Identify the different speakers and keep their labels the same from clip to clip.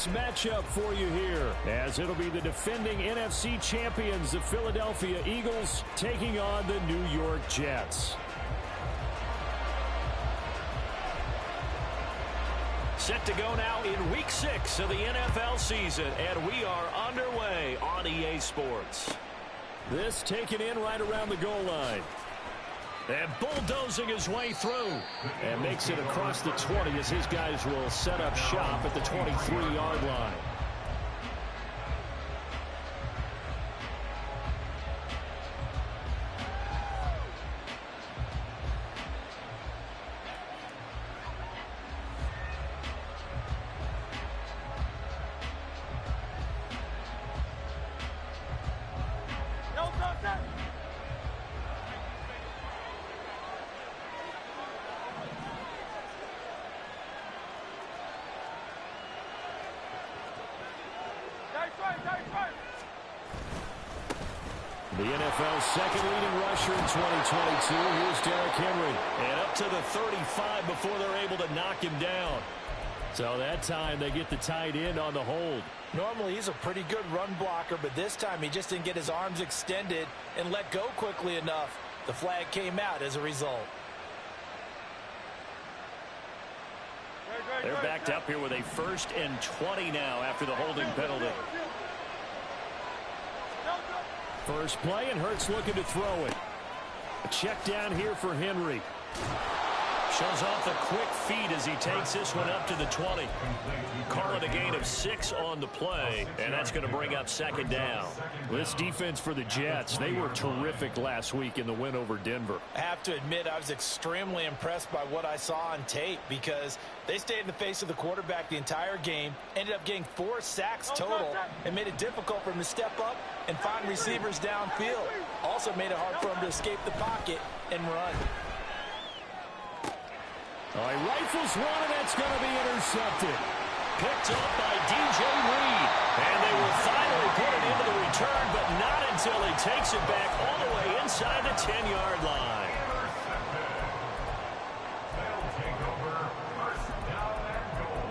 Speaker 1: next matchup for you here, as it'll be the defending NFC champions, the Philadelphia Eagles, taking on the New York Jets.
Speaker 2: Set to go now in Week 6 of the NFL season, and we are underway on EA Sports.
Speaker 1: This taken in right around the goal line. And bulldozing his way through. And makes it across the 20 as his guys will set up shop at the 23-yard line. The NFL's second leading rusher in 2022. Here's Derrick Henry.
Speaker 2: And up to the 35 before they're able to knock him down.
Speaker 1: So that time they get the tight end on the hold.
Speaker 3: Normally he's a pretty good run blocker, but this time he just didn't get his arms extended and let go quickly enough. The flag came out as a result.
Speaker 2: They're backed up here with a 1st and 20 now after the holding penalty.
Speaker 1: First play, and Hurts looking to throw it. A check down here for Henry.
Speaker 2: Shows off the quick feet as he takes this one up to the 20. Call it a gain of 6 on the play, and that's going to bring up 2nd down.
Speaker 1: This defense for the Jets, they were terrific last week in the win over Denver.
Speaker 3: I have to admit, I was extremely impressed by what I saw on tape because they stayed in the face of the quarterback the entire game, ended up getting 4 sacks total, and made it difficult for him to step up and find receivers downfield. Also made it hard for him to escape the pocket and run.
Speaker 1: All right, rifles one, and that's going to be intercepted.
Speaker 2: Picked up by DJ Reed. And they will finally put it into the return, but not until he takes it back all the way inside the 10-yard line.
Speaker 4: They'll take over 1st down and goal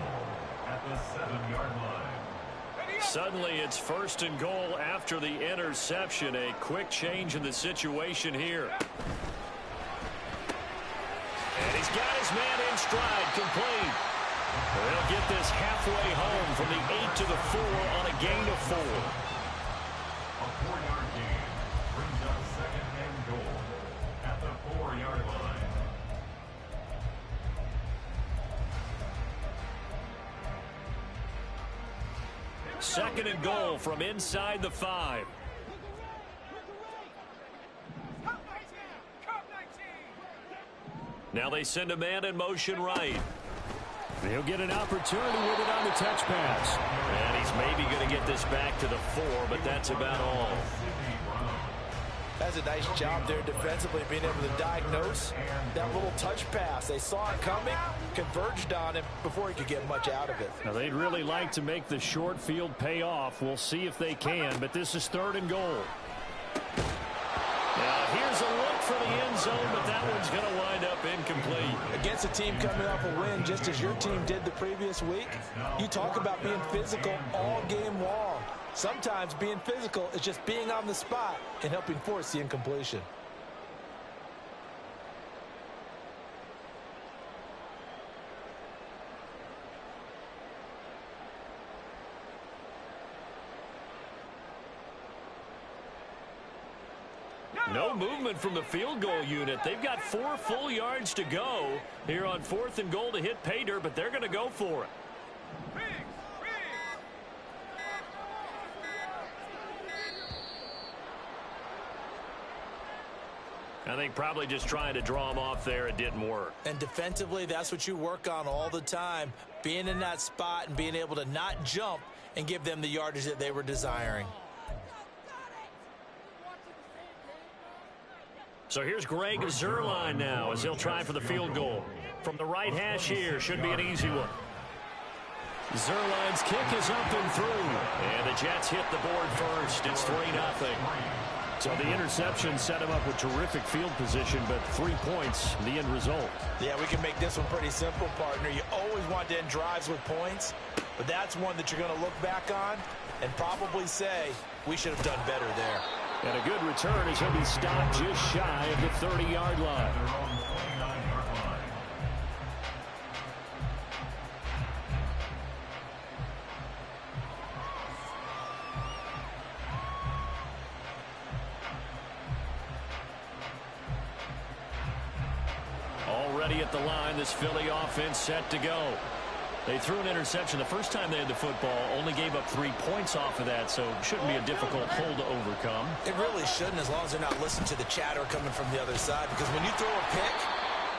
Speaker 4: at the 7-yard line.
Speaker 2: Suddenly it's 1st and goal after the interception. A quick change in the situation here. And he's got his man in stride, complete. They'll get this halfway home from the 8 to the 4 on a gain of 4.
Speaker 4: A 4-yard gain brings up 2nd and goal at the 4-yard line.
Speaker 2: Second and goal from inside the 5. Now they send a man in motion right.
Speaker 1: They'll get an opportunity with it on the touch pass.
Speaker 2: And he's maybe going to get this back to the 4, but that's about all.
Speaker 3: That's a nice job there defensively, being able to diagnose that little touch pass. They saw it coming, converged on him before he could get much out of it.
Speaker 1: Now, they'd really like to make the short field pay off. We'll see if they can, but this is 3rd and goal.
Speaker 2: Now, here's a look for the end zone, but that one's going to wind up incomplete.
Speaker 3: Against a team coming off a win, just as your team did the previous week, you talk about being physical all game long. Sometimes being physical is just being on the spot and helping force the incompletion.
Speaker 2: No movement from the field goal unit. They've got 4 full yards to go here on 4th and goal to hit pay dirt, but they're going to go for it. I think probably just trying to draw him off there. It didn't work.
Speaker 3: And defensively, that's what you work on all the time. Being in that spot and being able to not jump and give them the yardage that they were desiring.
Speaker 2: So here's Greg Zuerlein now as he'll try for the field goal. From the right hash here, should be an easy one. Zuerlein's kick is up and through. And the Jets hit the board first. It's 3-0.
Speaker 1: So the interception set him up with terrific field position, but 3 points, the end result.
Speaker 3: Yeah, we can make this one pretty simple, partner. You always want to end drives with points. but that's one that you're going to look back on and probably say, we should have done better there.
Speaker 1: And a good return as he'll be stopped just shy of the 30-yard line.
Speaker 4: Their own 29-yard line.
Speaker 1: Already at the line, this Philly offense set to go. They threw an interception the first time they had the football, only gave up 3 points off of that, so shouldn't be a difficult hole to overcome.
Speaker 3: It really shouldn't, as long as they're not listening to the chatter coming from the other side, because when you throw a pick,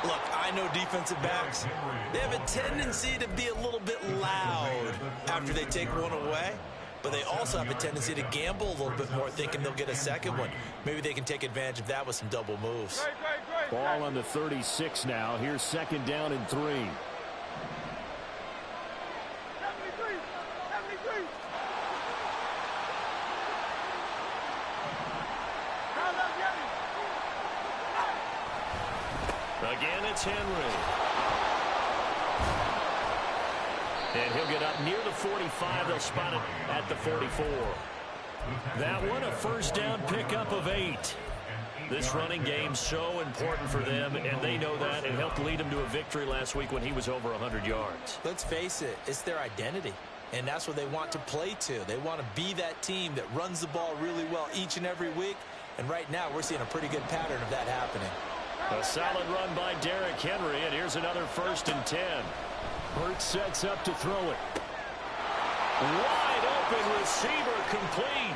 Speaker 3: look, I know defensive backs, they have a tendency to be a little bit loud after they take one away, but they also have a tendency to gamble a little bit more, thinking they'll get a second one. Maybe they can take advantage of that with some double moves.
Speaker 1: Ball on the 36 now. Here's 2nd down and 3. Again, it's Henry. And he'll get up near the 45. They'll spot it at the 44. That one, a first down pickup of 8. This running game's so important for them, and they know that. It helped lead them to a victory last week when he was over 100 yards.
Speaker 3: Let's face it, it's their identity, and that's what they want to play to. They want to be that team that runs the ball really well each and every week, and right now we're seeing a pretty good pattern of that happening.
Speaker 1: A solid run by Derrick Henry, and here's another 1st and 10. Hurts sets up to throw it. Wide open receiver, complete.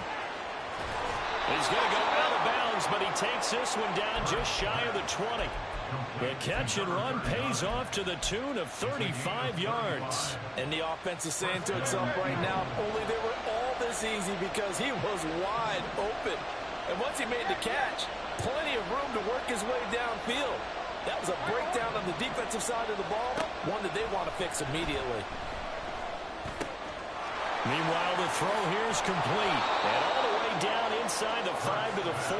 Speaker 1: He's going to go out of bounds, but he takes this one down just shy of the 20. The catch and run pays off to the tune of 35 yards.
Speaker 3: And the offense is saying to itself right now, only they were all this easy because he was wide open. And once he made the catch, plenty of room to work his way downfield. That was a breakdown on the defensive side of the ball, one that they want to fix immediately.
Speaker 1: Meanwhile, the throw here is complete. And all the way down inside the 5 to the 4.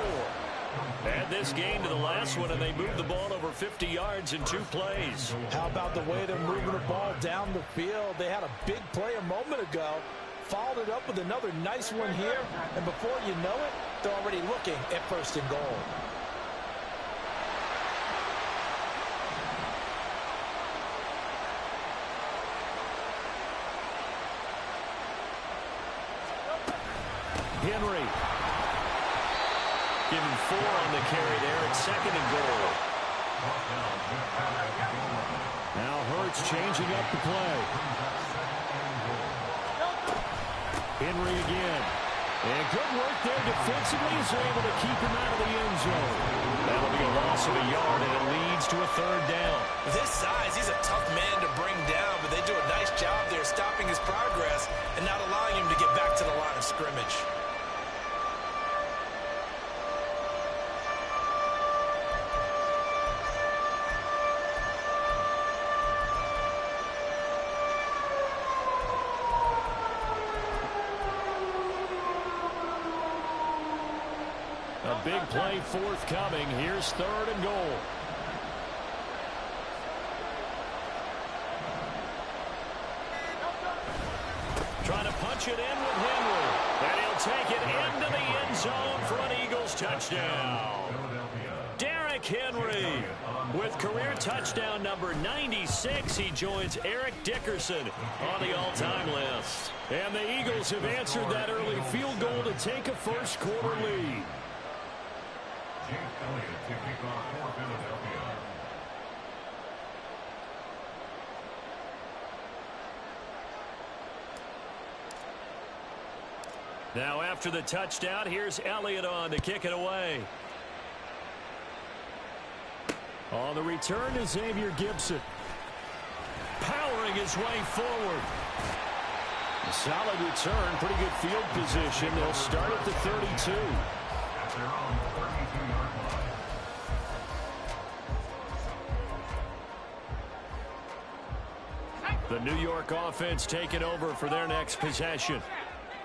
Speaker 1: Add this game to the last one, and they moved the ball over 50 yards in 2 plays.
Speaker 3: How about the way they're moving the ball down the field? They had a big play a moment ago, followed it up with another nice one here, and before you know it, they're already looking at 1st and goal.
Speaker 1: Henry. Given 4 on the carry there. It's 2nd and goal. Now Hurts changing up the play. Henry again. And good work there defensively as they're able to keep him out of the end zone. That'll be a loss of a yard, and it leads to a 3rd down.
Speaker 3: With his size, he's a tough man to bring down, but they do a nice job there stopping his progress and not allowing him to get back to the line of scrimmage.
Speaker 1: A big play forthcoming. Here's 3rd and goal. Trying to punch it in with Henry. And he'll take it into the end zone for an Eagles touchdown. Derrick Henry with career touchdown number 96. He joins Eric Dickerson on the all-time list. And the Eagles have answered that early field goal to take a first-quarter lead.
Speaker 4: James Elliott to kick off for Philadelphia.
Speaker 1: Now after the touchdown, here's Elliott on to kick it away. On the return is Xavier Gibson. Powering his way forward. A solid return, pretty good field position. They'll start at the 32.
Speaker 4: At their own 32-yard line.
Speaker 1: The New York offense taking over for their next possession.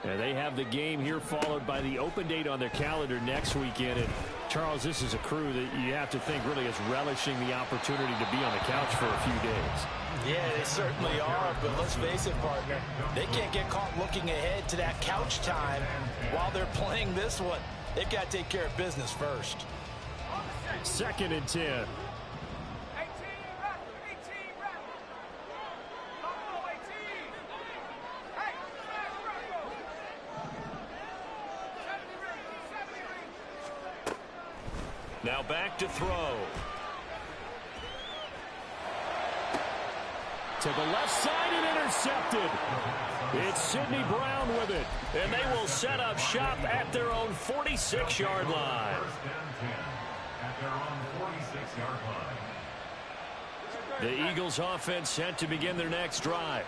Speaker 1: And they have the game here followed by the open date on their calendar next weekend. And Charles, this is a crew that you have to think really is relishing the opportunity to be on the couch for a few days.
Speaker 3: Yeah, they certainly are, but let's face it, partner. They can't get caught looking ahead to that couch time while they're playing this one. They've got to take care of business first.
Speaker 1: 2nd and 10. Now back to throw. To the left side and intercepted. It's Sidney Brown with it.
Speaker 2: And they will set up shop at their own 46-yard line.
Speaker 4: At their own 46-yard line.
Speaker 1: The Eagles offense set to begin their next drive.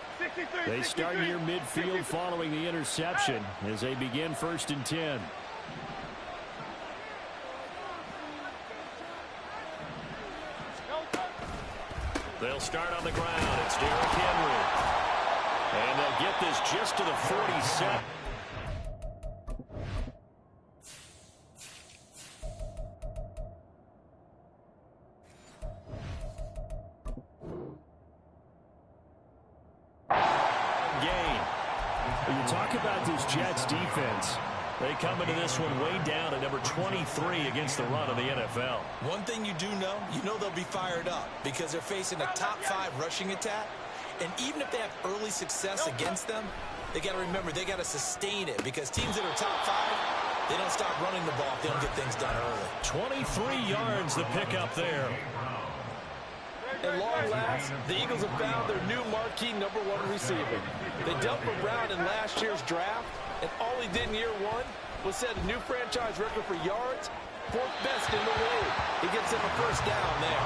Speaker 1: They start near midfield following the interception as they begin 1st and 10. They'll start on the ground. It's Derrick Henry. And they'll get this just to the 47. Gain. You talk about this Jets defense. They come into this one way down at number 23 against the run of the NFL.
Speaker 3: One thing you know they'll be fired up because they're facing a top 5 rushing attack. And even if they have early success against them, they got to remember they got to sustain it because teams that are top 5, they don't stop running the ball if they don't get things done early.
Speaker 1: 23 yards the pickup there.
Speaker 3: At long last, the Eagles have found their new marquee number 1 receiver. They dealt with Brown in last year's draft, and all he did in year 1 was set a new franchise record for yards, 4th best in the league. He gets them a 1st down there.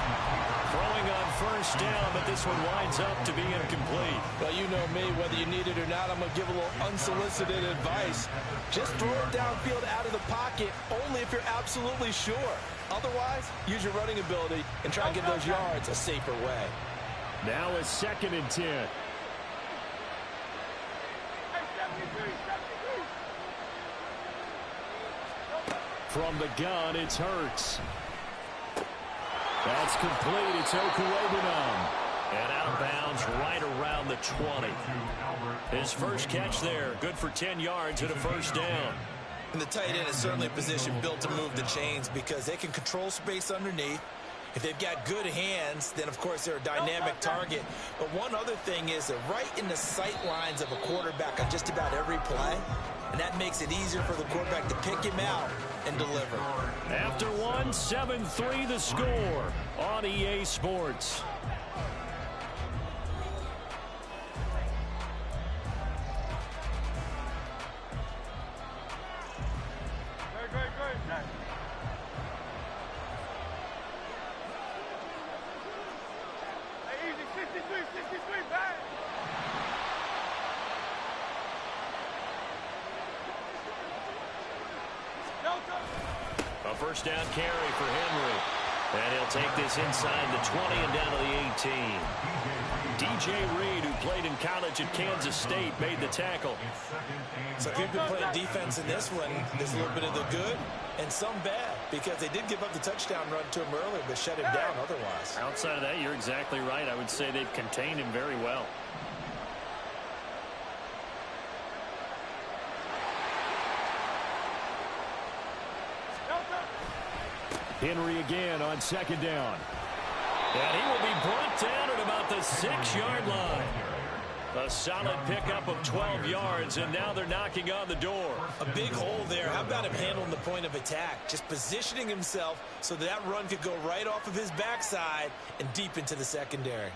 Speaker 1: Throwing on 1st down, but this one winds up to be incomplete.
Speaker 3: Well, you know me, whether you need it or not, I'm going to give a little unsolicited advice. Just throw it downfield out of the pocket only if you're absolutely sure. Otherwise, use your running ability and try and get those yards a safer way.
Speaker 1: Now it's 2nd and 10. From the gun, it's Hurts. That's complete. It's Okuwebunam. And out of bounds right around the 20. His first catch there. Good for 10 yards and a 1st down.
Speaker 3: And the tight end is certainly a position built to move the chains because they can control space underneath. If they've got good hands, then, of course, they're a dynamic target. But one other thing is they're right in the sight lines of a quarterback on just about every play. And that makes it easier for the quarterback to pick him out and deliver.
Speaker 1: After one, 7-3 the score on EA Sports. A 1st down carry for Henry. And he'll take this inside the 20 and down to the 18. DJ Reed, who played in college at Kansas State, made the tackle.
Speaker 3: So if you've been playing defense in this one, there's a little bit of the good and some bad because they did give up the touchdown run to him earlier but shut him down otherwise.
Speaker 1: Outside of that, you're exactly right. I would say they've contained him very well. Henry again on 2nd down. And he will be brought down at about the 6-yard line. A solid pickup of 12 yards, and now they're knocking on the door.
Speaker 3: A big hole there. How about him handling the point of attack? Just positioning himself so that run could go right off of his backside and deep into the secondary.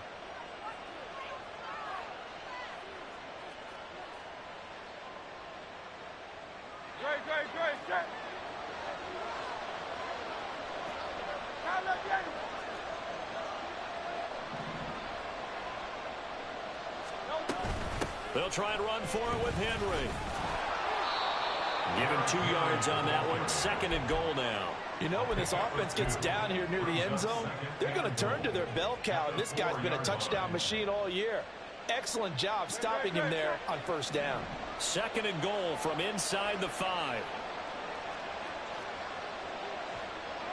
Speaker 1: They'll try and run for it with Henry. Give him 2 yards on that one. 2nd and goal now.
Speaker 3: You know, when this offense gets down here near the end zone, they're going to turn to their bell cow, and this guy's been a touchdown machine all year. Excellent job stopping him there on 1st down.
Speaker 1: 2nd and goal from inside the 5.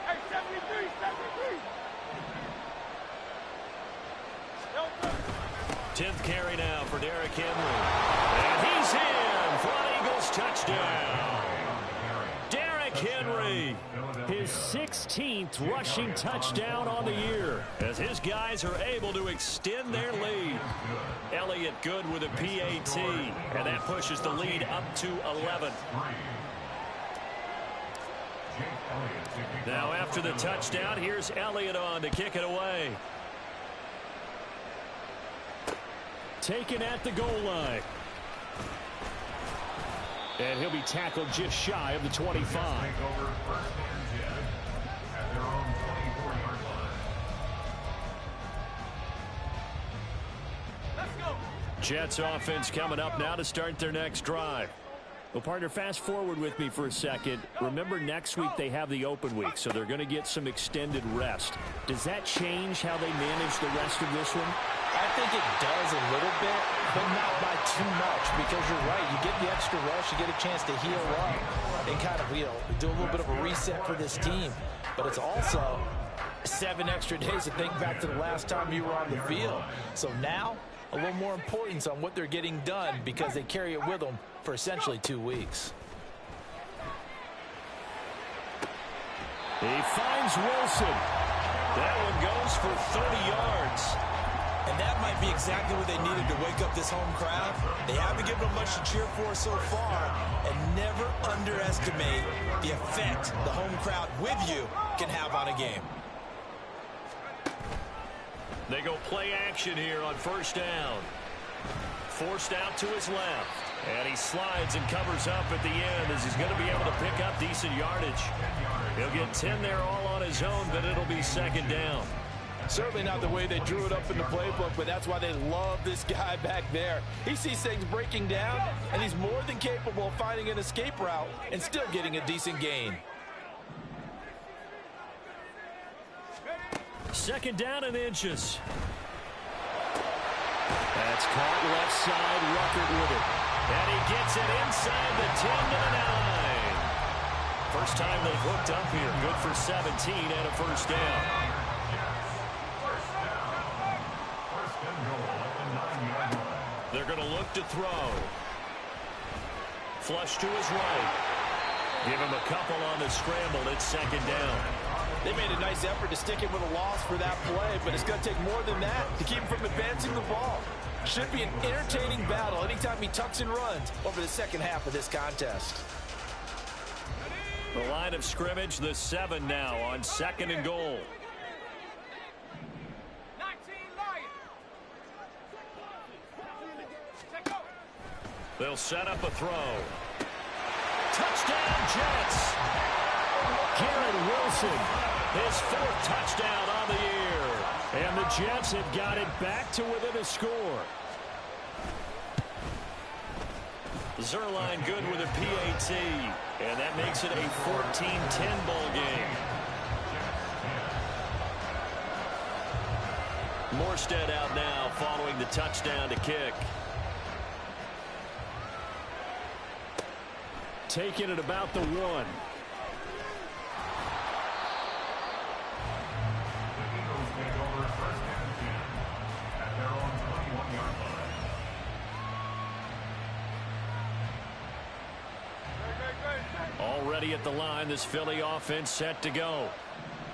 Speaker 5: Hey, 73, 73.
Speaker 1: 10th carry now for Derrick Henry. And he's in for an Eagles touchdown. Derrick Henry, his 16th rushing touchdown on the year, as his guys are able to extend their lead. Elliott good with a PAT, and that pushes the lead up to 11. Now after the touchdown, here's Elliott on to kick it away. Taken at the goal line. And he'll be tackled just shy of the 25. Jets offense coming up now to start their next drive. Well, partner, fast forward with me for a second. Remember, next week they have the open week, so they're going to get some extended rest. Does that change how they manage the rest of this one?
Speaker 3: I think it does a little bit, but not by too much, because you're right. You get the extra rest, you get a chance to heal up and kind of, do a little bit of a reset for this team. But it's also 7 extra days to think back to the last time you were on the field. So now, a little more importance on what they're getting done, because they carry it with them for essentially 2 weeks.
Speaker 1: He finds Wilson. That one goes for 30 yards.
Speaker 6: And that might be exactly what they needed to wake up this home crowd. They haven't given them much to cheer for so far, and never underestimate the effect the home crowd with you can have on a game.
Speaker 1: They go play action here on first down. Forced out to his left. And he slides and covers up at the end, as he's going to be able to pick up decent yardage. He'll get 10 there all on his own, but it'll be second down.
Speaker 3: Certainly not the way they drew it up in the playbook, but that's why they love this guy back there. He sees things breaking down, and he's more than capable of finding an escape route and still getting a decent gain.
Speaker 1: Second down and inches. That's caught left side. Ruckert with it. And he gets it inside the 10 to the 9. First time they've hooked up here. Good for 17 and a first down. They're going to look to throw. Flush to his right. Give him a couple on the scramble. It's second down.
Speaker 3: They made a nice effort to stick him with a loss for that play, but it's going to take more than that to keep him from advancing the ball. Should be an entertaining battle anytime he tucks and runs over the second half of this contest.
Speaker 1: The line of scrimmage, the 7 now on second and goal. They'll set up a throw. Touchdown, Jets. Garrett Wilson, his 4th touchdown on the year. And the Jets have got it back to within a score. Zuerlein good with a PAT. And that makes it a 14-10 ball game. Morstead out now following the touchdown to kick. Taking it about the 1. Already at the line, this Philly offense set to go.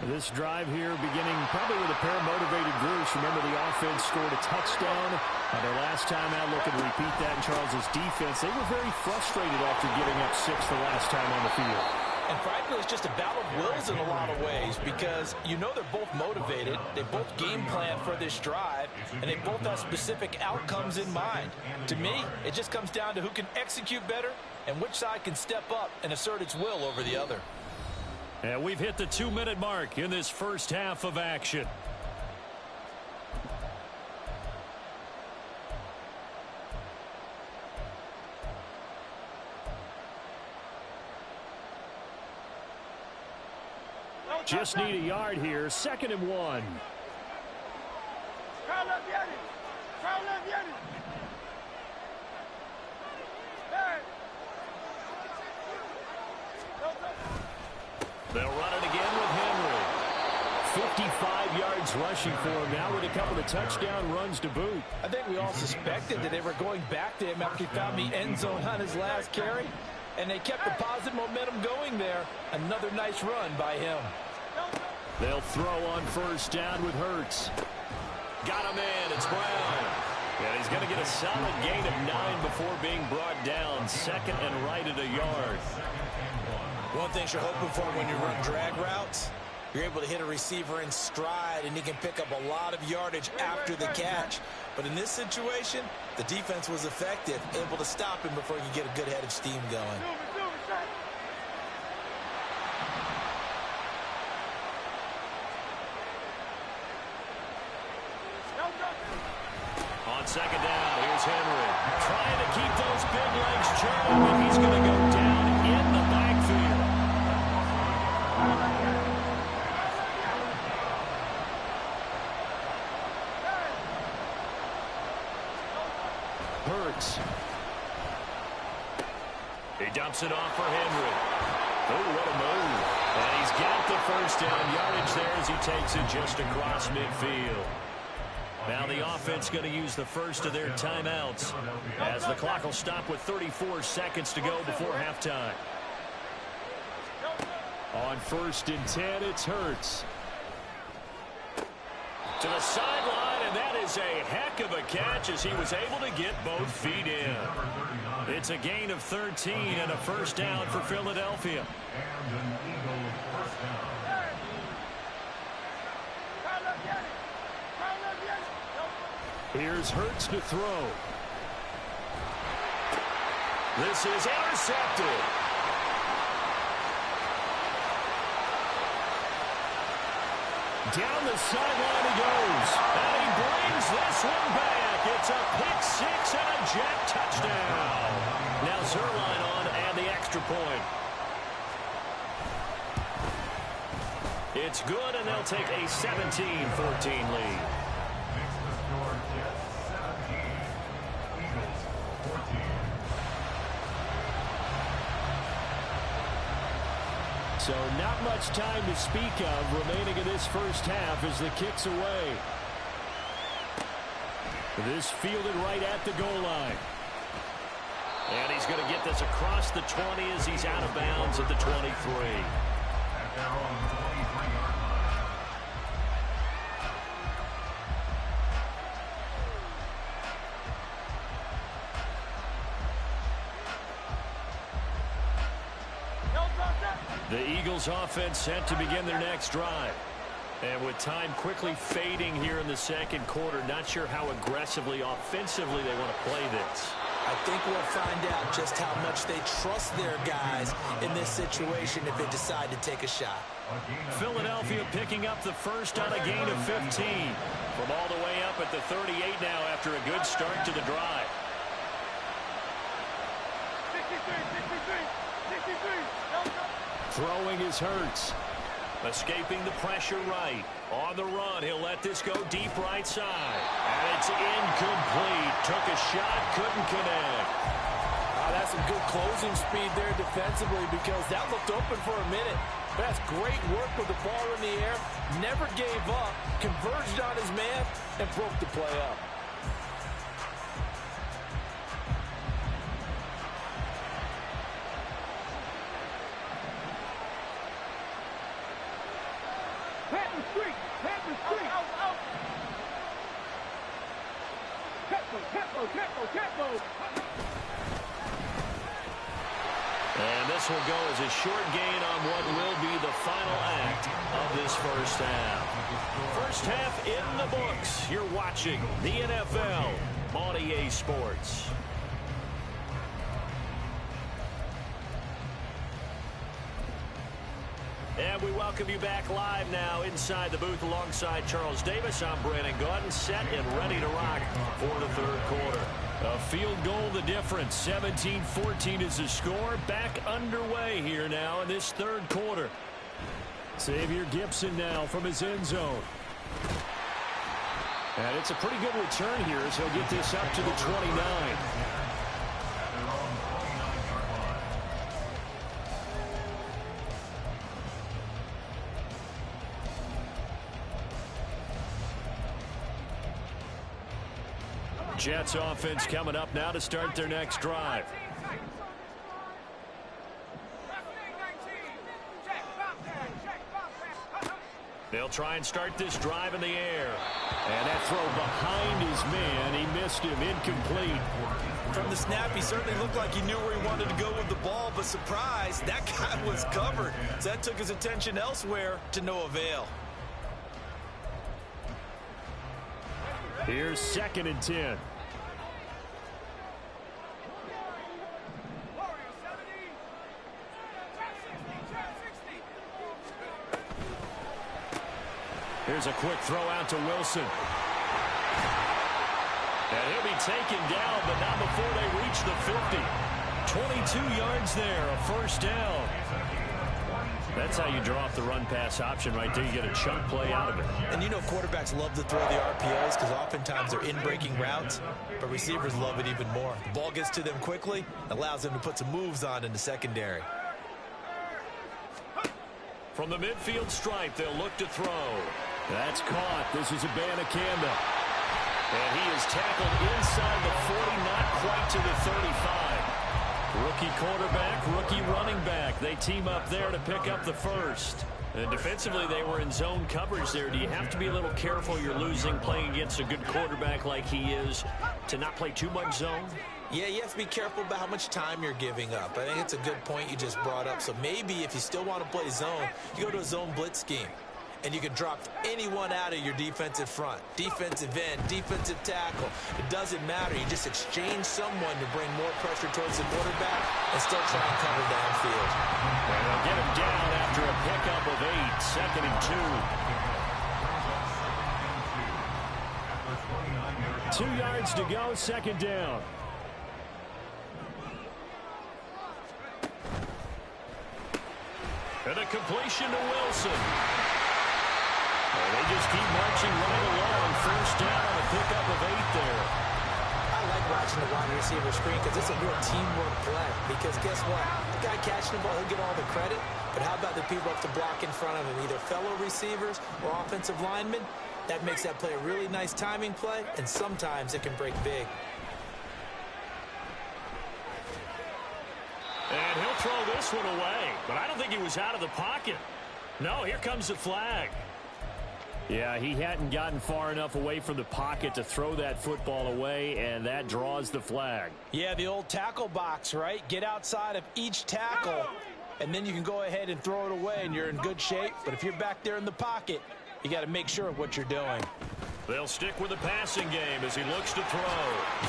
Speaker 1: This drive here beginning probably with a pair of motivated groups. Remember, the offense scored a touchdown. Their last time out, looking to repeat that in Charles's defense. They were very frustrated after giving up 6 the last time on the field.
Speaker 3: And frankly, it's just a battle of wills in a lot of ways, because you know they're both motivated. They both game plan for this drive, and they both have specific outcomes in mind. To me, it just comes down to who can execute better and which side can step up and assert its will over the other.
Speaker 1: And we've hit the 2-minute mark in this first half of action. Just need a yard here. 2nd and 1. They'll run it again with Henry. 55 yards rushing for him now with a couple of touchdown runs to boot.
Speaker 3: I think we all suspected that they were going back to him after he found the end zone on his last carry, and they kept the positive momentum going there. Another nice run by him.
Speaker 1: They'll throw on first down with Hurts. Got him in. It's Brown. And he's going to get a solid gain of 9 before being brought down. Second and right at a yard.
Speaker 6: One thing you're hoping for when you run drag routes, you're able to hit a receiver in stride, and he can pick up a lot of yardage after the catch. But in this situation, the defense was effective, able to stop him before he could get a good head of steam going.
Speaker 1: On second down, here's Henry. Trying to keep those big legs churning, but he's going to go down in the backfield. Hurts. He dumps it off for Henry. Oh, what a move. And he's got the first down yardage there as he takes it just across midfield. Now the offense going to use the first of their timeouts as the clock will stop with 34 seconds to go before halftime. On 1st and 10, it's Hurts. To the sideline, and that is a heck of a catch as he was able to get both feet in. It's a gain of 13 and a first down for Philadelphia.
Speaker 4: And an Eagles first down.
Speaker 1: Here's Hurts to throw. This is intercepted. Down the sideline he goes. And he brings this one back. It's a pick six and a jet touchdown. Now Zuerlein on and the extra point. It's good, and they'll take a 17-14 lead. So not much time to speak of remaining in this first half as the kick's away. This fielded right at the goal line. And he's going to get this across the 20 as he's out of bounds at the 23.
Speaker 4: At their own 23-yard line.
Speaker 1: The Eagles offense set to begin their next drive. And with time quickly fading here in the second quarter, not sure how aggressively, offensively they want to play this.
Speaker 6: I think we'll find out just how much they trust their guys in this situation if they decide to take a shot.
Speaker 1: Philadelphia picking up the first on a gain of 15. From all the way up at the 38 now after a good start to the drive.
Speaker 5: 63.
Speaker 1: Throwing is Hurts. Escaping the pressure right. On the run, he'll let this go deep right side. And it's incomplete. Took a shot, couldn't connect.
Speaker 3: That's some good closing speed there defensively because that looked open for a minute. That's great work with the ball in the air. Never gave up. Converged on his man and broke the play up.
Speaker 1: And this will go as a short gain on what will be the final act of this first half. First half in the books. You're watching the NFL on EA Sports. And we welcome you back live now inside the booth alongside Charles Davis. I'm Brandon Gaudin, set and ready to rock for the third quarter. A field goal the difference. 17-14 is the score. Back underway here now in this third quarter. Xavier Gipson now from his end zone. And it's a pretty good return here as he'll get this up to the 29. Jets offense coming up now to start their next drive. They'll try and start this drive in the air. And that throw behind his man. He missed him. Incomplete.
Speaker 6: From the snap, he certainly looked like he knew where he wanted to go with the ball, but surprise, that guy was covered. So that took his attention elsewhere to no avail.
Speaker 1: Here's 2nd and 10. Here's a quick throw out to Wilson. And he'll be taken down, but not before they reach the 50. 22 yards there, a first down. That's how you draw off the run-pass option right there. You get a chunk play out of it.
Speaker 6: And you know quarterbacks love to throw the RPOs because oftentimes they're in-breaking routes, but receivers love it even more. The ball gets to them quickly, allows them to put some moves on in the secondary.
Speaker 1: From the midfield stripe, they'll look to throw. That's caught. This is Abanikanda. And he is tackled inside the 40, not quite to the 35. Rookie quarterback, rookie running back. They team up there to pick up the first. And defensively, they were in zone coverage there. Do you have to be a little careful you're losing playing against a good quarterback like he is to not play too much zone?
Speaker 6: Yeah, you have to be careful about how much time you're giving up. I think it's a good point you just brought up. So maybe if you still want to play zone, you go to a zone blitz scheme. And you can drop anyone out of your defensive front. Defensive end, defensive tackle. It doesn't matter. You just exchange someone to bring more pressure towards the quarterback and still try and cover downfield.
Speaker 1: And they'll get him down after a pickup of 8. 2nd and 2. 2 yards to go, 2nd down. And a completion to Wilson. And they just keep marching right along. First down on a pickup of 8 there.
Speaker 7: I like watching the wide receiver screen because it's a real teamwork play. Because guess what? The guy catching the ball, he'll get all the credit. But how about the people up to block in front of him, either fellow receivers or offensive linemen? That makes that play a really nice timing play, and sometimes it can break big.
Speaker 1: And he'll throw this one away. But I don't think he was out of the pocket. No, here comes the flag. Yeah, he hadn't gotten far enough away from the pocket to throw that football away, and that draws the flag.
Speaker 3: Yeah, the old tackle box, right? Get outside of each tackle, and then you can go ahead and throw it away, and you're in good shape. But if you're back there in the pocket, you got to make sure of what you're doing.
Speaker 1: They'll stick with the passing game as he looks to throw.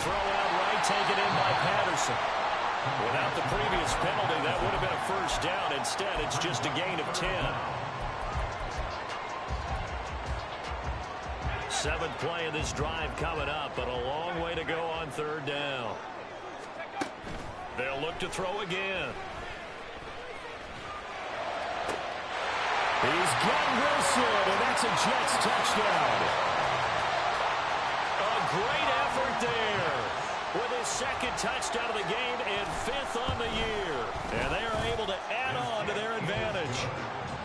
Speaker 1: Throw out right, taken in by Patterson. Without the previous penalty, that would have been a first down. Instead, it's just a gain of 10. 7th play of this drive coming up, but a long way to go on 3rd down. They'll look to throw again. He's got Wilson, and that's a Jets touchdown. A great effort there with his 2nd touchdown of the game and 5th on the year. And they are able to add on to their advantage.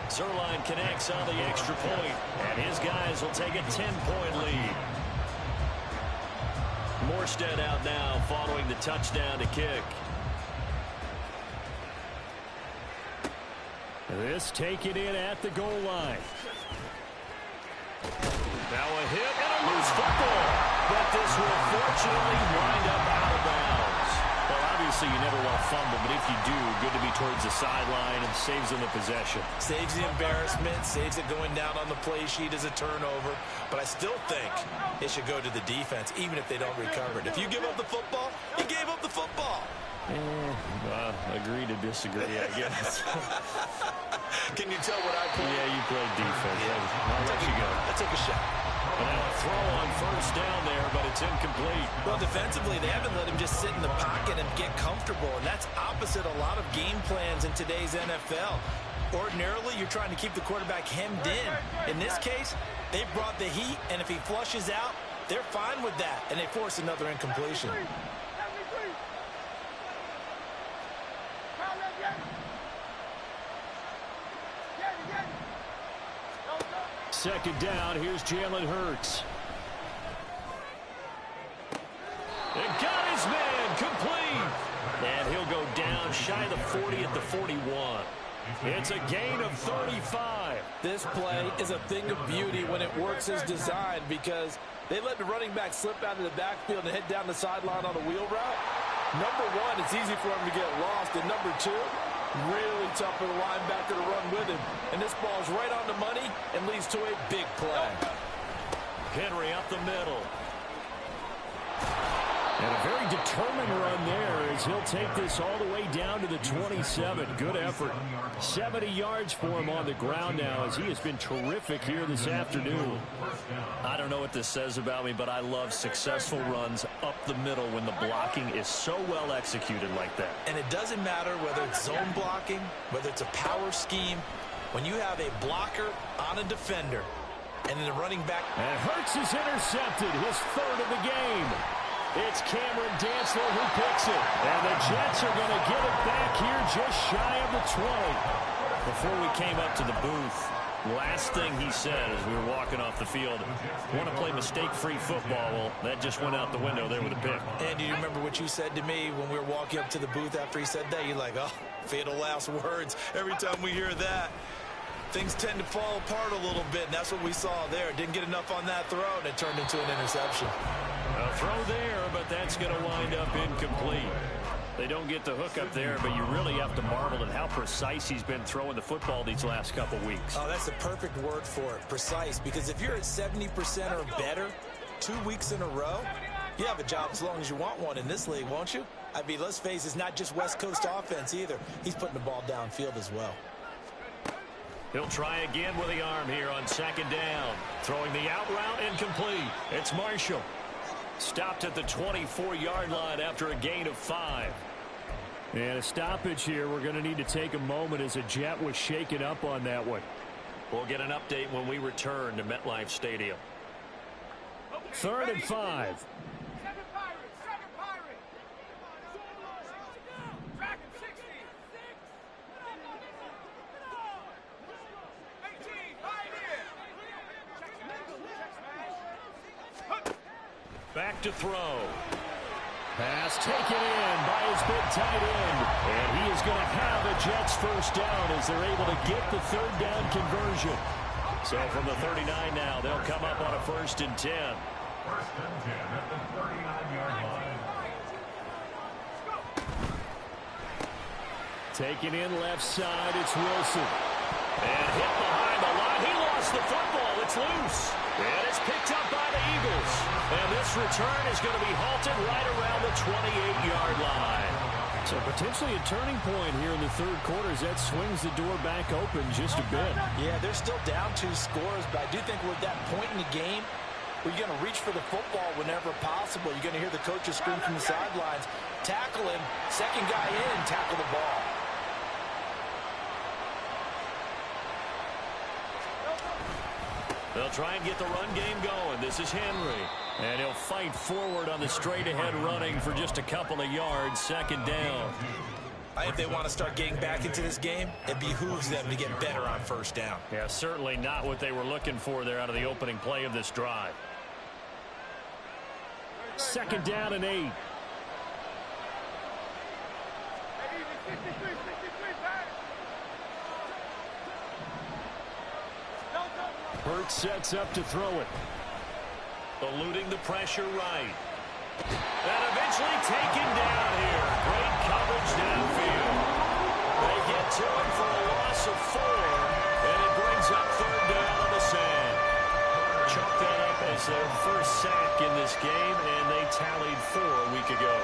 Speaker 1: Zuerlein connects on the extra point, and his guys will take a 10-point lead. Morstead out now following the touchdown to kick. This taken in at the goal line. Now a hit and a loose football, but this will fortunately wind up out of bounds. Well, obviously you never want to fumble, but if you do, good to be towards the sideline and saves them the possession.
Speaker 6: Saves the embarrassment, saves it going down on the play sheet as a turnover. But I still think it should go to the defense, even if they don't recover it. If you give up the football, you gave up the football.
Speaker 1: Agree to disagree, I guess.
Speaker 6: Can you tell what I played?
Speaker 1: Yeah, you played defense. I'll let you go.
Speaker 6: I took a shot.
Speaker 1: And a throw on first down there, but it's incomplete.
Speaker 6: Well, defensively, they haven't let him just sit in the pocket and get comfortable, and that's opposite a lot of game plans in today's NFL. Ordinarily, you're trying to keep the quarterback hemmed in. In this case, they brought the heat, and if he flushes out, they're fine with that, and they force another incompletion.
Speaker 1: Second down, here's Jalen Hurts. just shy of the 40 at the 41. It's a gain of 35.
Speaker 3: This play is a thing of beauty when it works as designed because they let the running back slip out of the backfield and head down the sideline on a wheel route. Number one, it's easy for him to get lost. And number two, really tough for the linebacker to run with him. And this ball is right on the money and leads to a big play.
Speaker 1: Henry up the middle. And a very determined run there as he'll take this all the way down to the 27. Good effort. 70 yards for him on the ground now as he has been terrific here this afternoon.
Speaker 2: I don't know what this says about me, but I love successful runs up the middle when the blocking is so well executed like that.
Speaker 3: And it doesn't matter whether it's zone blocking, whether it's a power scheme. When you have a blocker on a defender and then the running back.
Speaker 1: And Hurts is intercepted, his third of the game. It's Cameron Dantzler who picks it. And the Jets are going to get it back here just shy of the 20.
Speaker 2: Before we came up to the booth, last thing he said as we were walking off the field, want to play mistake-free football. Well, that just went out the window there with a pick.
Speaker 3: And do you remember what you said to me when we were walking up to the booth after he said that? You're like, oh, fatal last words. Every time we hear that, things tend to fall apart a little bit, and that's what we saw there. Didn't get enough on that throw, and it turned into an interception.
Speaker 1: A throw there, but that's going to wind up incomplete.
Speaker 2: They don't get the hook up there, but you really have to marvel at how precise he's been throwing the football these last couple weeks.
Speaker 3: Oh, that's the perfect word for it, precise, because if you're at 70% or better 2 weeks in a row, you have a job as long as you want one in this league, won't you? I mean, let's face it, it's not just West Coast offense either. He's putting the ball downfield as well.
Speaker 1: He'll try again with the arm here on second down. Throwing the out route incomplete. It's Marshall. Stopped at the 24-yard line after a gain of 5. And a stoppage here. We're going to need to take a moment as a Jet was shaken up on that one.
Speaker 2: We'll get an update when we return to MetLife Stadium.
Speaker 1: 3rd and 5. Back to throw. Pass taken in by his big tight end. And he is going to have a Jets first down as they're able to get the third down conversion. So from the 39 now, they'll come up on a 1st and 10.
Speaker 4: 1st and 10 at the 39-yard line.
Speaker 1: Taken in left side, it's Wilson. And hit behind the line. He lost the football. It's loose. And it's picked up by the Eagles. And this return is going to be halted right around the 28-yard line. So potentially a turning point here in the 3rd quarter as that swings the door back open just a bit.
Speaker 3: Yeah, they're still down 2 scores, but I do think we're at that point in the game where you're going to reach for the football whenever possible. You're going to hear the coaches scream from the sidelines, tackle him, second guy in, tackle the ball.
Speaker 1: They'll try and get the run game going. This is Henry. And he'll fight forward on the straight-ahead running for just a couple of yards. 2nd down.
Speaker 3: If they want to start getting back into this game, it behooves them to get better on 1st down.
Speaker 1: Yeah, certainly not what they were looking for there out of the opening play of this drive. 2nd down and 8. Hurts sets up to throw it. Eluding the pressure right. And eventually taken down here. Great coverage downfield. They get to him for a loss of 4. And it brings up 3rd down on the sand. Chalk that up as their first sack in this game, and they tallied 4 a week ago.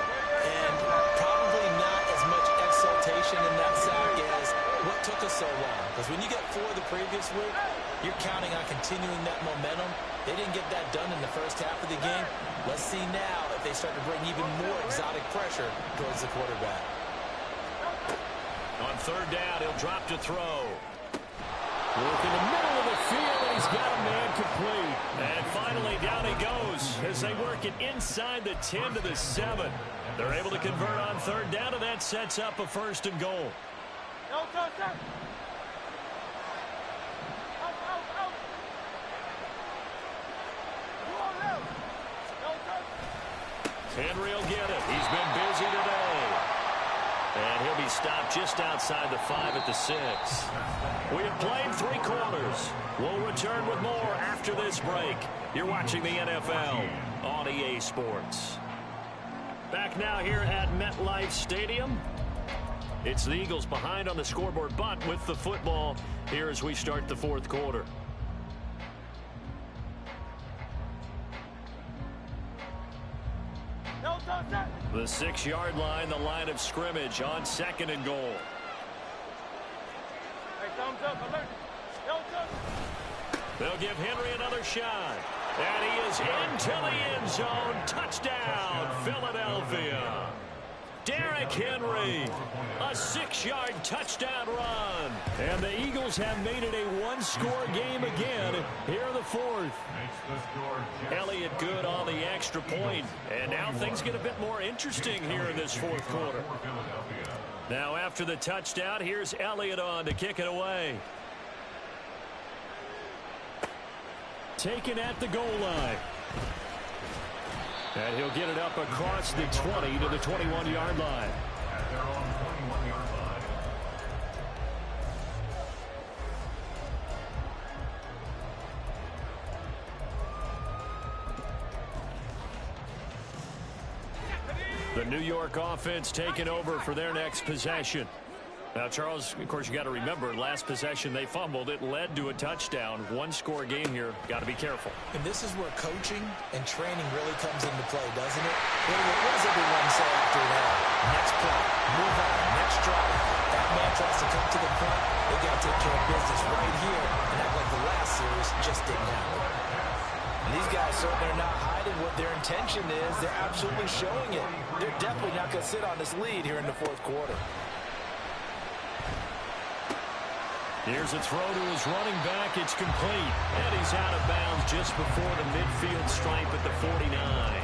Speaker 3: And probably not as much exultation in that sack as what took us so long. Because when you get 4 the previous week, you're counting on continuing that momentum. They didn't get that done in the first half of the game. Let's see now if they start to bring even more exotic pressure towards the quarterback.
Speaker 1: On 3rd down, he'll drop to throw. Work in the middle of the field, and he's got a man complete. And finally, down he goes as they work it inside the 10 to the 7. They're able to convert on 3rd down, and that sets up a 1st and goal. Henry will get it. He's been busy today. And he'll He stopped just outside the 5 at the 6. We have played 3 quarters. We'll return with more after this break. You're watching the NFL on EA Sports. Back now here at MetLife Stadium. It's the Eagles behind on the scoreboard, but with the football here as we start the 4th quarter. The 6-yard line, the line of scrimmage on 2nd and goal.
Speaker 5: Hey, thumbs up, alert.
Speaker 1: They'll give Henry another shot. And he is into the end zone. Touchdown, Philadelphia. Derrick Henry, a 6-yard touchdown run. And the Eagles have made it a 1-score game again here in the 4th. Elliott good on the extra point. And now things get a bit more interesting here in this 4th quarter. Now after the touchdown, here's Elliott on to kick it away. Taken at the goal line. And he'll get it up across the 20 to the 21-yard line.
Speaker 4: They're on the 21-yard line.
Speaker 1: The New York offense taking over for their next possession. Now, Charles, of course, you got to remember, last possession they fumbled. It led to a touchdown. 1-score game here. Got to be careful.
Speaker 6: And this is where coaching and training really comes into play, doesn't it? What does everyone say after that? Next play, move on, next drive. That man tries to come to the front. They got to take care of business right here and act like the last series just didn't happen.
Speaker 3: And these guys certainly are not hiding what their intention is. They're absolutely showing it. They're definitely not going to sit on this lead here in the 4th quarter.
Speaker 1: Here's a throw to his running back. It's complete. And he's out of bounds just before the midfield stripe at the 49.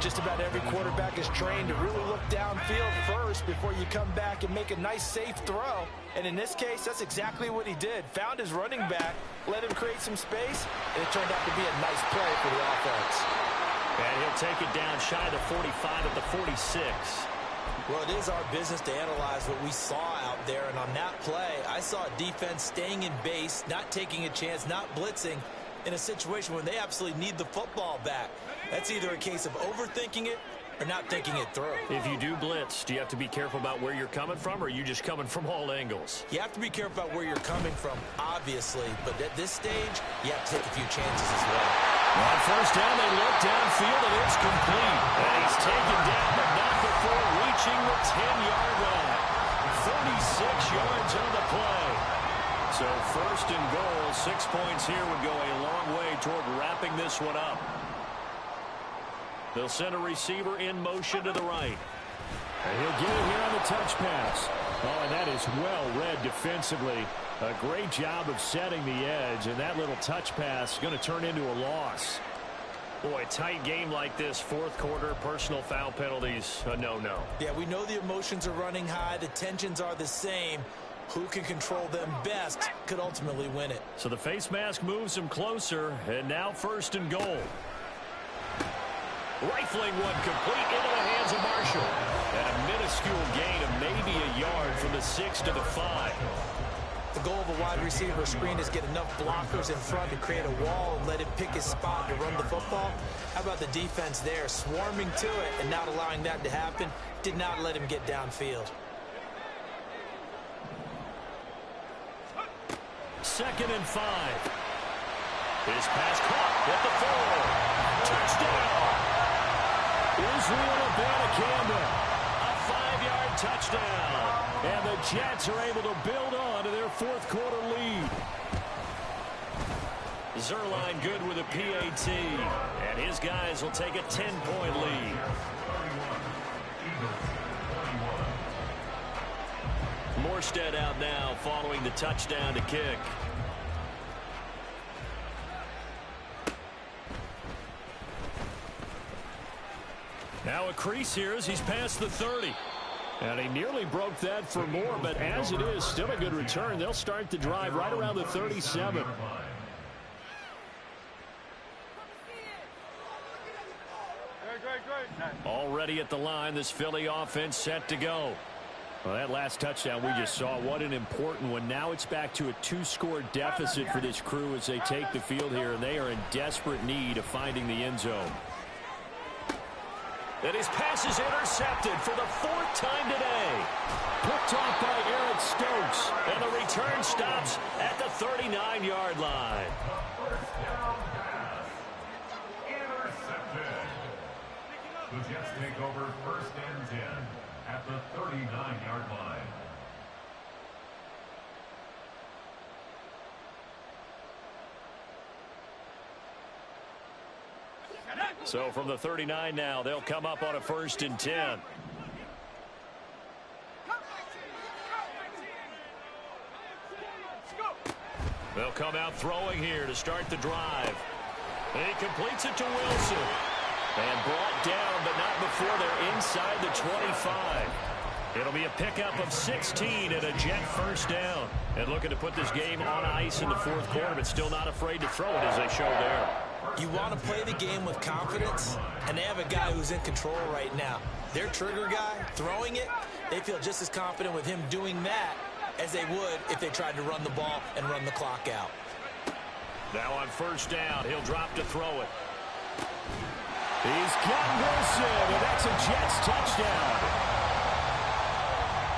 Speaker 3: Just about every quarterback is trained to really look downfield first before you come back and make a nice, safe throw. And in this case, that's exactly what he did. Found his running back, let him create some space, and it turned out to be a nice play for the offense.
Speaker 1: And he'll take it down shy of the 45 at the 46.
Speaker 6: Well, it is our business to analyze what we saw out there, and on that play, I saw a defense staying in base, not taking a chance, not blitzing in a situation where they absolutely need the football back. That's either a case of overthinking it or not thinking it through.
Speaker 1: If you do blitz, do you have to be careful about where you're coming from, or are you just coming from all angles?
Speaker 6: You have to be careful about where you're coming from, obviously, but at this stage, you have to take a few chances as well.
Speaker 1: On 1st down, they look downfield, and it's complete. And he's taken down, but not before reaching the 10-yard line. 46 yards on the play. So 1st and goal, 6 points here would go a long way toward wrapping this one up. They'll send a receiver in motion to the right. And he'll get it here on the touch pass. Oh, and that is well read defensively. A great job of setting the edge, and that little touch pass is going to turn into a loss. Boy, a tight game like this, 4th quarter, personal foul penalties, a no-no.
Speaker 6: Yeah, we know the emotions are running high. The tensions are the same. Who can control them best could ultimately win it.
Speaker 1: So the face mask moves him closer, and now 1st and goal. Rifling one complete into the hands of Marshall. And a minuscule gain of maybe a yard from the 6 to the 5.
Speaker 6: The goal of a wide receiver screen is get enough blockers in front to create a wall and let him pick his spot to run the football. How about the defense there, swarming to it and not allowing that to happen? Did not let him get downfield.
Speaker 1: 2nd and 5. His pass caught at the 4. Touchdown! Israel Abanikanda. A 5-yard touchdown. And the Jets are able to build on to their 4th quarter lead. Zuerlein good with a PAT. And his guys will take a 10-point lead. Morstead out now following the touchdown to kick. Now a crease here as he's past the 30. And he nearly broke that for more, but as it is, still a good return. They'll start the drive right around the 37. Already at the line, this Philly offense set to go. Well, that last touchdown we just saw, what an important one. Now it's back to a 2-score deficit for this crew as they take the field here, and they are in desperate need of finding the end zone.
Speaker 2: And his pass is intercepted for the 4th time today.
Speaker 1: Picked off by Eric Stokes.
Speaker 2: And the return stops at the 39-yard line.
Speaker 4: First down pass. Intercepted. The Jets take over 1st and 10 at the 39-yard line.
Speaker 2: So from the 39 now, they'll come up on a 1st and 10. They'll come out throwing here to start the drive. And he completes it to Wilson. And brought down, but not before they're inside the 25. It'll be a pickup of 16 and a Jet 1st down. And looking to put this game on ice in the 4th quarter, but still not afraid to throw it as they show there.
Speaker 6: You want to play the game with confidence, and they have a guy who's in control right now. Their trigger guy, throwing it, they feel just as confident with him doing that as they would if they tried to run the ball and run the clock out.
Speaker 2: Now on 1st down, he'll drop to throw it.
Speaker 1: He's got Wilson, and that's a Jets touchdown.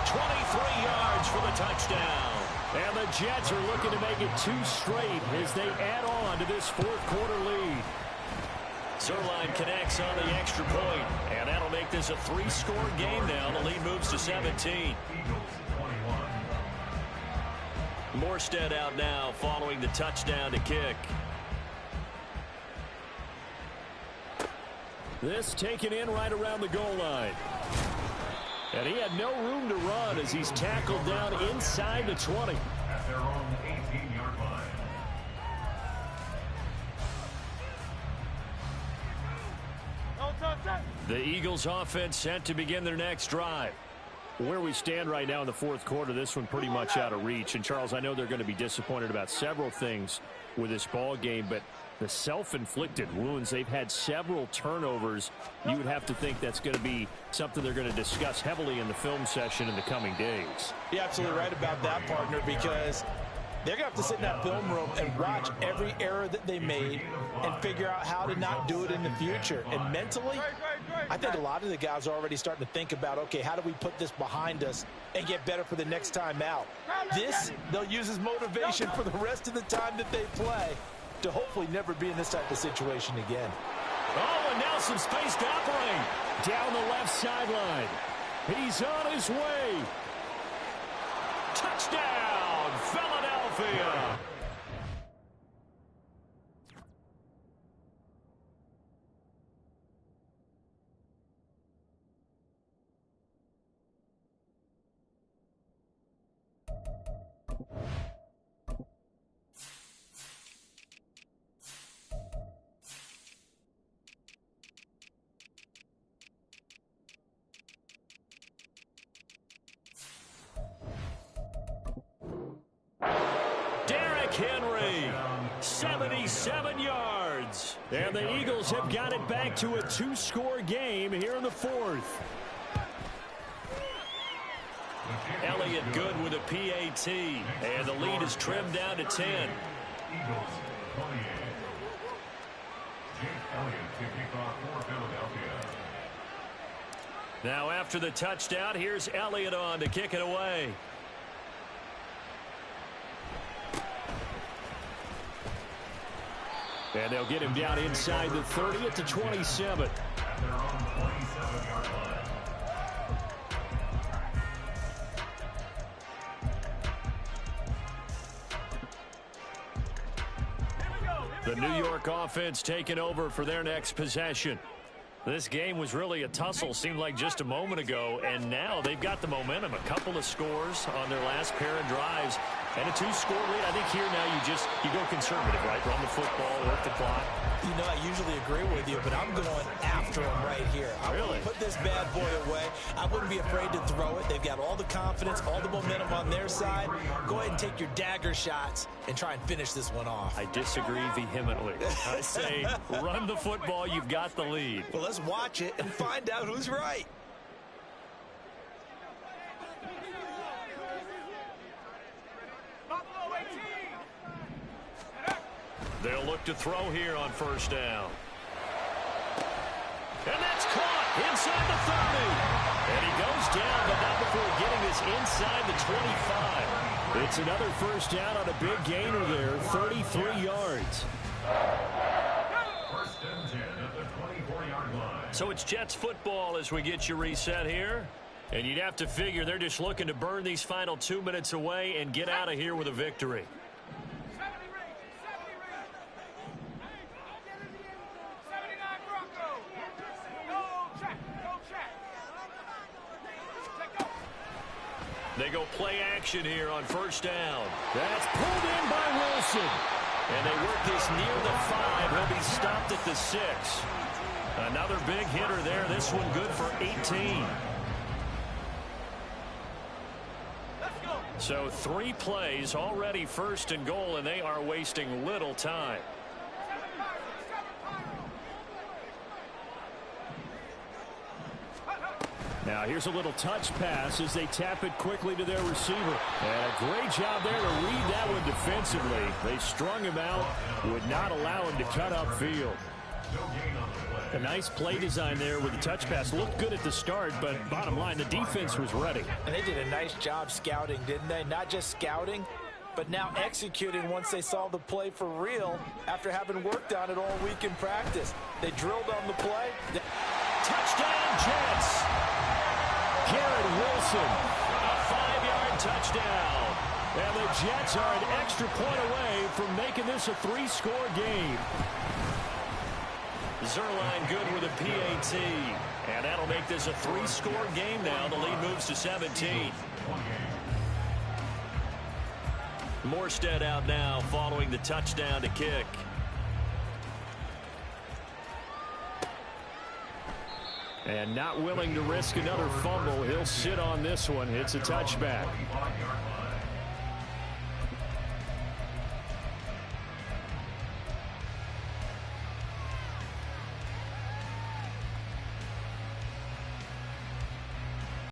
Speaker 2: 23 yards for the touchdown.
Speaker 1: And the Jets are looking to make it 2 straight as they add on to this 4th quarter lead.
Speaker 2: Zuerlein connects on the extra point, and that'll make this a 3-score game now. The lead moves to 17. Morstead out now following the touchdown to kick.
Speaker 1: This taken in right around the goal line. And he had no room to run as he's tackled down inside the 20.
Speaker 4: At their own 18-yard line.
Speaker 1: The Eagles offense set to begin their next drive. Where we stand right now in the 4th quarter, this one pretty much out of reach. And, Charles, I know they're going to be disappointed about several things with this ball game, but the self-inflicted wounds, they've had several turnovers. You would have to think that's going to be something they're going to discuss heavily in the film session in the coming days.
Speaker 6: You're absolutely right about that, partner, because they're going to have to sit in that film room and watch every error that they made and figure out how to not do it in the future. And mentally, I think a lot of the guys are already starting to think about, okay, how do we put this behind us and get better for the next time out? This, they'll use as motivation for the rest of the time that they play to hopefully never be in this type of situation again.
Speaker 1: Oh, and now some space to operate. Down the left sideline. He's on his way.
Speaker 2: Touchdown, Philadelphia. Henry, 77 yards.
Speaker 1: And the Eagles have got it back to a 2-score game here in the 4th.
Speaker 2: Elliott good with a PAT, and the lead is trimmed down to 10.
Speaker 4: Eagles 28. Jake Elliott to kick off for Philadelphia.
Speaker 2: Now after the touchdown, here's Elliott on to kick it away.
Speaker 1: And they'll get him down inside the 30 at the 27.
Speaker 4: At their own 27-yard line.
Speaker 1: The New York offense taking over for their next possession.
Speaker 2: This game was really a tussle, seemed like just a moment ago, and now they've got the momentum. A couple of scores on their last pair of drives, and a 2-score lead. I think here now you go conservative, right? Run the football, work the clock.
Speaker 6: You know, I usually agree with you, but I'm going after him right here. I want to put this bad boy away. I wouldn't be afraid to throw it. They've got all the confidence, all the momentum on their side. Go ahead and take your dagger shots and try and finish this one off.
Speaker 2: I disagree vehemently. I say run the football. You've got the lead.
Speaker 6: Well, let's watch it and find out who's right.
Speaker 2: They'll look to throw here on first down. And that's caught inside the 30. And he goes down, but not before getting this inside the 25.
Speaker 1: It's another first down on a big gainer there, 33 yards.
Speaker 4: First and 10 at the 24-yard line.
Speaker 2: So it's Jets football as we get you reset here. And you'd have to figure they're just looking to burn these final 2 minutes away and get out of here with a victory. They go play action here on first down.
Speaker 1: That's pulled in by Wilson.
Speaker 2: And they work this near the 5. He'll be stopped at the 6. Another big hitter there. This one good for 18. So 3 plays already first and goal, and they are wasting little time.
Speaker 1: Now here's a little touch pass as they tap it quickly to their receiver. And a great job there to read that one defensively. They strung him out, would not allow him to cut upfield. A nice play design there with the touch pass. Looked good at the start, but bottom line, the defense was ready.
Speaker 3: And they did a nice job scouting, didn't they? Not just scouting, but now executing once they saw the play for real after having worked on it all week in practice. They drilled on the play.
Speaker 2: Touchdown, Jets!
Speaker 1: Garrett Wilson.
Speaker 2: A 5-yard touchdown.
Speaker 1: And the Jets are an extra point away from making this a 3-score game.
Speaker 2: Zuerlein good with a PAT. And that'll make this a 3-score game now. The lead moves to 17. Morstead out now following the touchdown to kick.
Speaker 1: And not willing to risk another fumble. He'll sit on this one. It's a touchback.